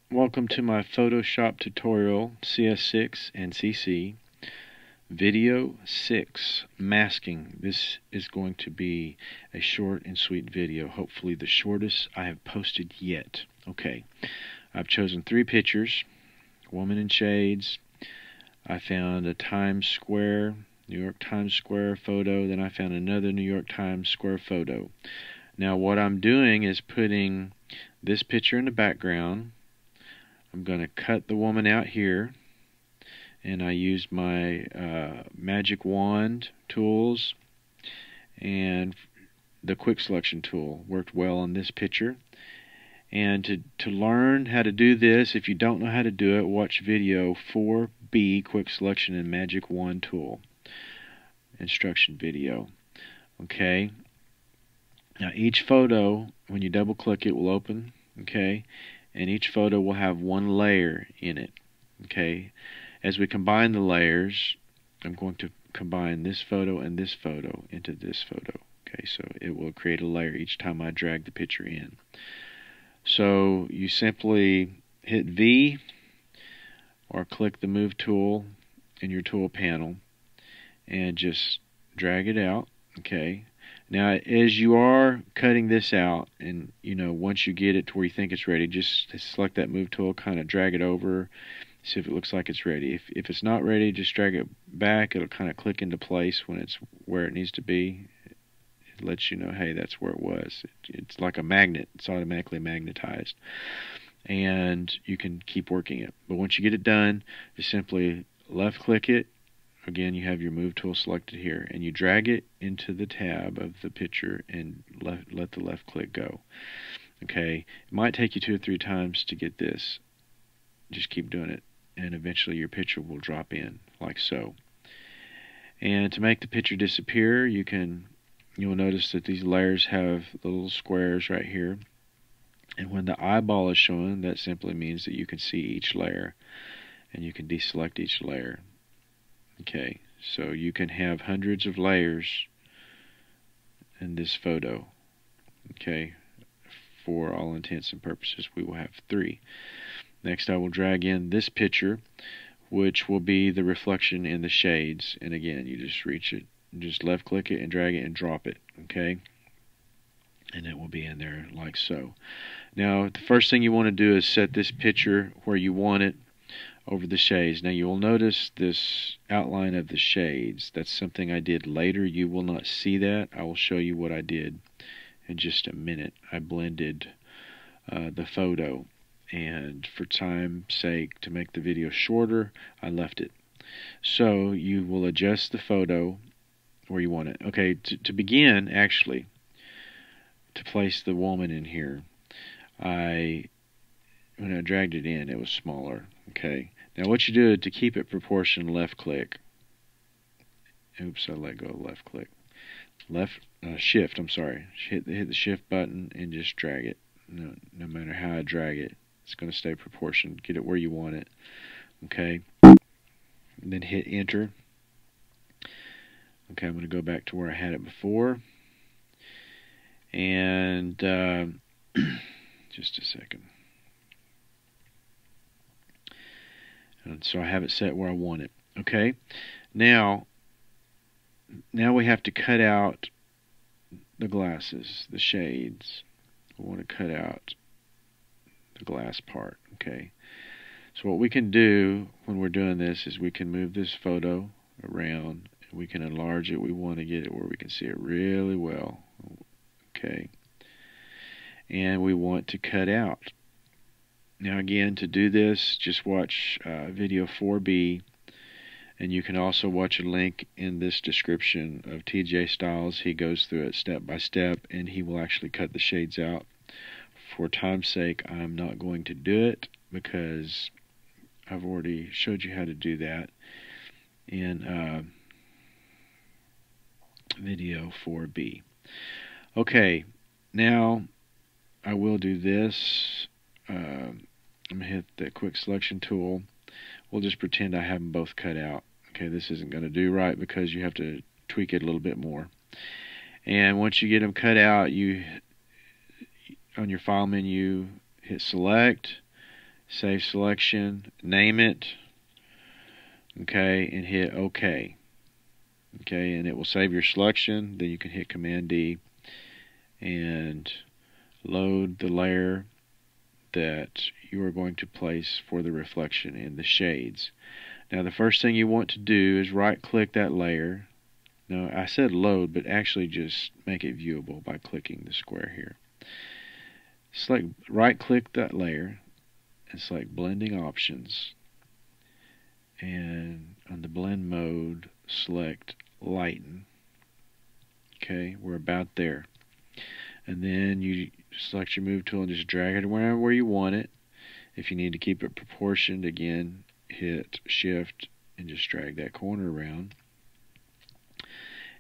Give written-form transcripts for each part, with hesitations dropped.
Welcome to my Photoshop tutorial, CS6 and CC. Video 6, masking. This is going to be a short and sweet video, hopefully the shortest I have posted yet. Okay, I've chosen 3 pictures, woman in shades. I found a Times Square, New York Times Square photo, then I found another New York Times Square photo. Now what I'm doing is putting this picture in the background. I'm going to cut the woman out here, and I used my magic wand tools, and the quick selection tool worked well on this picture. And to learn how to do this, if you don't know how to do it, watch video 4B, quick selection and magic wand tool instruction video. Okay, now each photo, when you double click it, will open. Okay, and each photo will have one layer in it. Okay, as we combine the layers, I'm going to combine this photo and this photo into this photo. Okay, so it will create a layer each time I drag the picture in. So you simply hit V or click the move tool in your tool panel and just drag it out. Okay, now as you are cutting this out, and once you get it to where you think it's ready, just select that move tool, kind of drag it over, see if it looks like it's ready. If it's not ready, just drag it back. It'll kind of click into place when it's where it needs to be. It lets you know, hey, that's where it was. It's like a magnet. It's automatically magnetized, and you can keep working it. But once you get it done, just simply left click it. Again, you have your move tool selected here, and you drag it into the tab of the picture and let the left click go. Okay, it might take you 2 or 3 times to get this. Just keep doing it, and eventually your picture will drop in like so. And to make the picture disappear, you'll notice that these layers have little squares right here, and when the eyeball is showing, that simply means that you can see each layer, and you can deselect each layer. Okay, so you can have hundreds of layers in this photo. Okay, for all intents and purposes, we will have 3. Next, I will drag in this picture, which will be the reflection in the shades. And again, you just reach it, just left click it and drag it and drop it. Okay, and it will be in there like so. Now, the first thing you want to do is set this picture where you want it over the shades. Now you will notice this outline of the shades. That's something I did later. You will not see that. I will show you what I did in just a minute. I blended the photo, and for time's sake, to make the video shorter, I left it. So you will adjust the photo where you want it. Okay, to begin, actually, to place the woman in here, when I dragged it in, it was smaller. Okay, now what you do to keep it proportion, left click. Oops, I let go of left click. Shift, I'm sorry. Hit the shift button and just drag it. No matter how I drag it, it's going to stay proportioned. Get it where you want it. Okay, and then hit enter. Okay, I'm going to go back to where I had it before. And just a second. And so I have it set where I want it. Okay, now we have to cut out the glasses, the shades. We want to cut out the glass part. Okay, so what we can do when we're doing this is we can move this photo around, and we can enlarge it. We want to get it where we can see it really well. Okay, and we want to cut out. Now again, to do this, just watch video 4B, and you can also watch a link in this description of TJ Styles. He goes through it step by step, and he will actually cut the shades out. For time's sake, I'm not going to do it because I've already showed you how to do that in video 4B. Okay, now I will do this. I'm going to hit the quick selection tool. We'll just pretend I have them both cut out. Okay, this isn't going to do right because you have to tweak it a little bit more. And once you get them cut out, you on your file menu hit select, save selection, name it, okay, and hit OK. Okay, and it will save your selection. Then you can hit Command D and load the layer that you are going to place for the reflection in the shades. Now the first thing you want to do is right click that layer. Now I said load, but actually just make it viewable by clicking the square here. Select, right click that layer and select blending options, and on the blend mode select lighten. Okay, we're about there. And then you select your move tool and just drag it around where you want it. If you need to keep it proportioned, again, hit shift and just drag that corner around.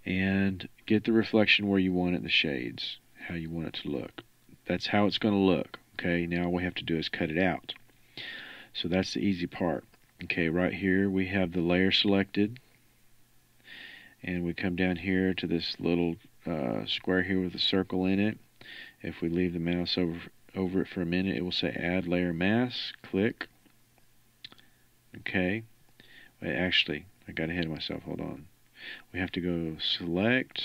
And get the reflection where you want it in the shades, how you want it to look. That's how it's going to look. Okay, now all we have to do is cut it out. So that's the easy part. Okay, right here we have the layer selected. And we come down here to this little square here with a circle in it. If we leave the mouse over it for a minute, it will say add layer mask. Click. Okay. Wait, actually, I got ahead of myself. Hold on. We have to go select,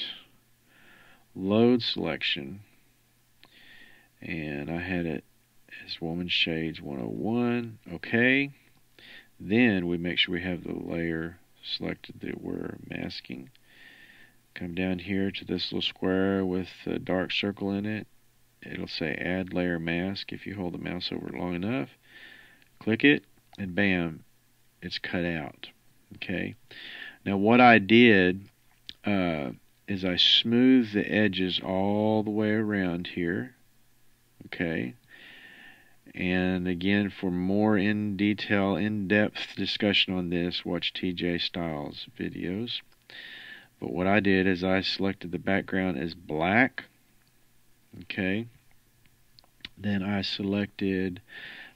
load selection, and I had it as Woman Shades 101. Okay. Then we make sure we have the layer selected that we're masking. Come down here to this little square with a dark circle in it. It'll say add layer mask. If you hold the mouse over it long enough, click it, and bam, it's cut out. Okay. Now what I did is I smoothed the edges all the way around here. Okay. And again, for more in-depth discussion on this, watch TJ Styles videos. But what I did is I selected the background as black. Okay. Then I selected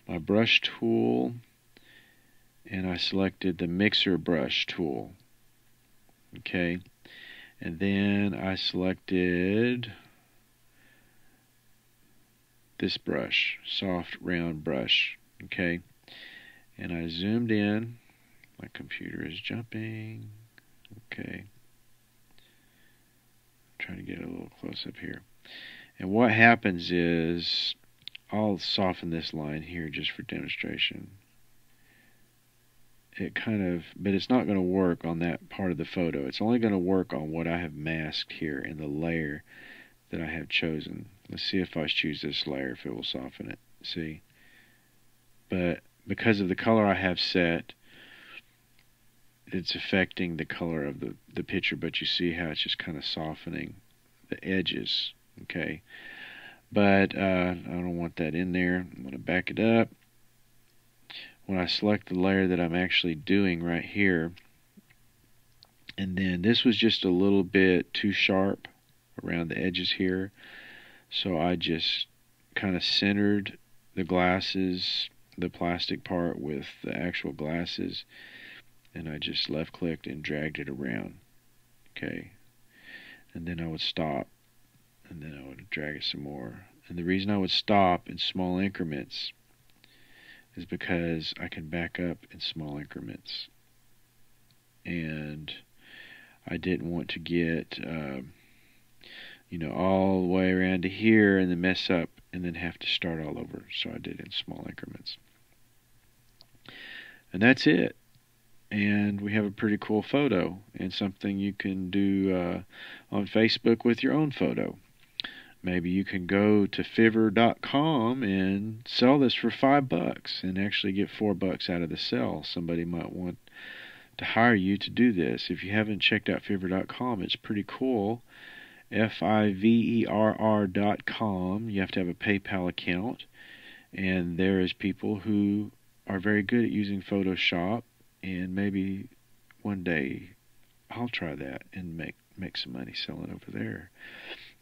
my brush tool and I selected the mixer brush tool. Okay. And then I selected this brush, soft round brush. Okay. And I zoomed in. My computer is jumping. Okay. Trying to get a little close up here. And what happens is I'll soften this line here just for demonstration. It kind of, but it's not going to work on that part of the photo. It's only going to work on what I have masked here in the layer that I have chosen. Let's see if I choose this layer, if it will soften it. See? But because of the color I have set, it's affecting the color of the picture, but you see how it's just kind of softening the edges. Okay. But I don't want that in there. I'm going to back it up. When I select the layer that I'm actually doing right here, and then this was just a little bit too sharp around the edges here, so I just kind of centered the glasses, the plastic part with the actual glasses, and I just left clicked and dragged it around. Okay. And then I would stop, and then I would drag it some more. And the reason I would stop in small increments is because I can back up in small increments. And I didn't want to get, all the way around to here and then mess up and then have to start all over. So I did in small increments. And that's it. And we have a pretty cool photo and something you can do on Facebook with your own photo. Maybe you can go to Fiverr.com and sell this for $5 and actually get $4 out of the sale. Somebody might want to hire you to do this. If you haven't checked out Fiverr.com, it's pretty cool. Fiverr.com. You have to have a PayPal account. And there is people who are very good at using Photoshop. And maybe one day I'll try that and make some money selling over there.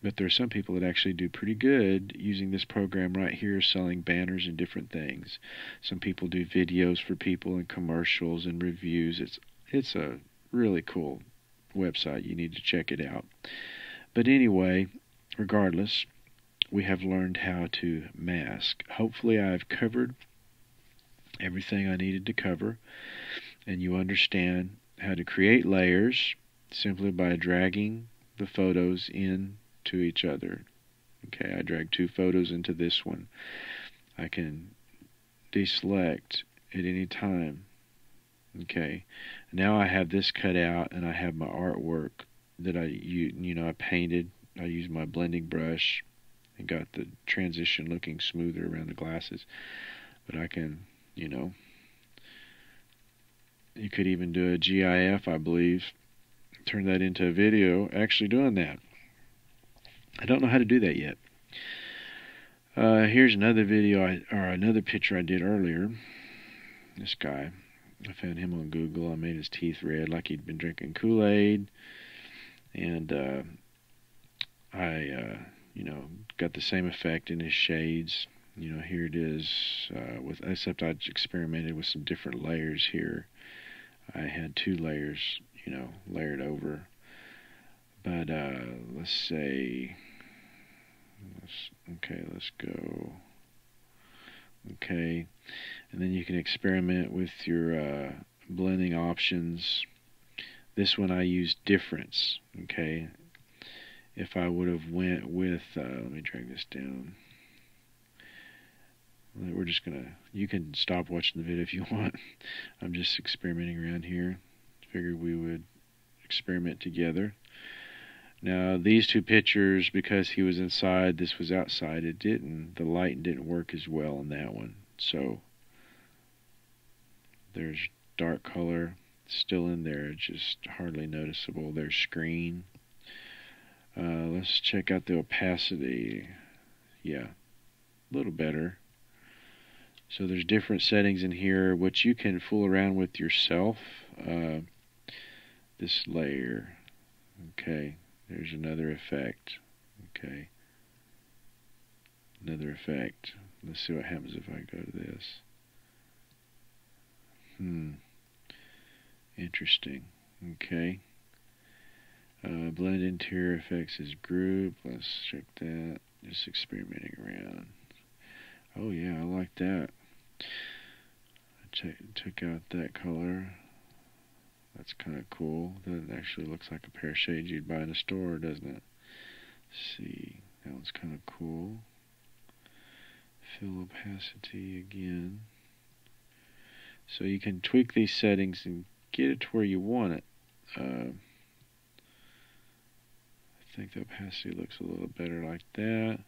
But there are some people that actually do pretty good using this program right here, selling banners and different things. Some people do videos for people and commercials and reviews. It's a really cool website. You need to check it out. But anyway, regardless, we have learned how to mask. Hopefully I've covered everything I needed to cover, and you understand how to create layers simply by dragging the photos into each other. Okay, I drag 2 photos into this one. I can deselect at any time. Okay, now I have this cut out, and I have my artwork that I painted. I used my blending brush and got the transition looking smoother around the glasses. But I can, you could even do a GIF, I believe, turn that into a video actually doing that. I don't know how to do that yet. Here's another video, or another picture I did earlier. This guy, I found him on Google. I made his teeth red like he'd been drinking Kool-Aid. And I got the same effect in his shades. Here it is, except I experimented with some different layers here. I had 2 layers, layered over. But let's say, let's go. Okay, and then you can experiment with your blending options. This one I used difference. Okay, if I would have went with, let me drag this down. We're just gonna, you can stop watching the video if you want. I'm just experimenting around here. Figured we would experiment together. Now these 2 pictures, because he was inside, this was outside, the light didn't work as well on that one. So there's dark color still in there, just hardly noticeable. There's screen. Let's check out the opacity. Yeah, a little better. So there's different settings in here which you can fool around with yourself. This layer. Okay, there's another effect. Okay, another effect. Let's see what happens if I go to this. Interesting. Okay. Blend interior effects is group. Let's check that. Just experimenting around. Oh yeah, I like that. I took out that color. That's kind of cool. That actually looks like a pair of shades you'd buy in a store, doesn't it? Let's see, that one's kind of cool. Fill opacity again. So you can tweak these settings and get it to where you want it. I think the opacity looks a little better like that.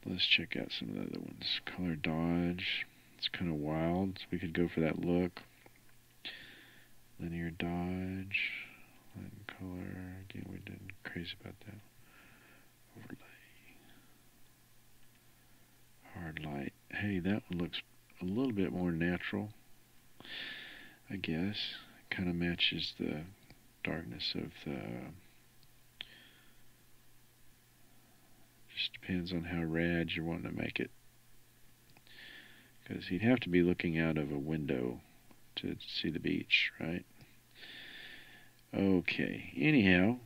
Let's check out some of the other ones. Color dodge. It's kind of wild. We could go for that look. Linear dodge. Light and color. Again, we didn't crazy about that. Overlay. Hard light. Hey, that one looks a little bit more natural, I guess. Kind of matches the darkness of the... Just depends on how rad you're wanting to make it. Because he'd have to be looking out of a window to see the beach, right? Okay, anyhow,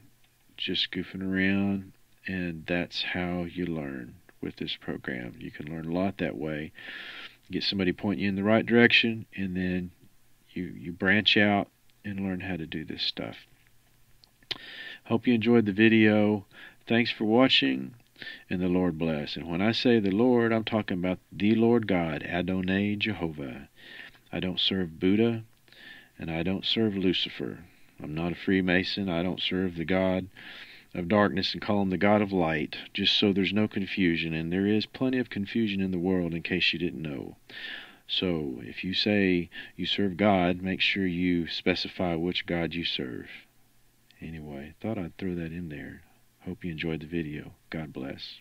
just goofing around, and that's how you learn with this program. You can learn a lot that way. Get somebody pointing you in the right direction, and then you branch out and learn how to do this stuff. Hope you enjoyed the video. Thanks for watching, and the Lord bless. And when I say the Lord, I'm talking about the Lord God, Adonai Jehovah. I don't serve Buddha, and I don't serve Lucifer. I'm not a Freemason. I don't serve the God of darkness and call him the God of light, just so there's no confusion. And there is plenty of confusion in the world, in case you didn't know. So if you say you serve God, make sure you specify which God you serve. Anyway, thought I'd throw that in there. Hope you enjoyed the video. God bless.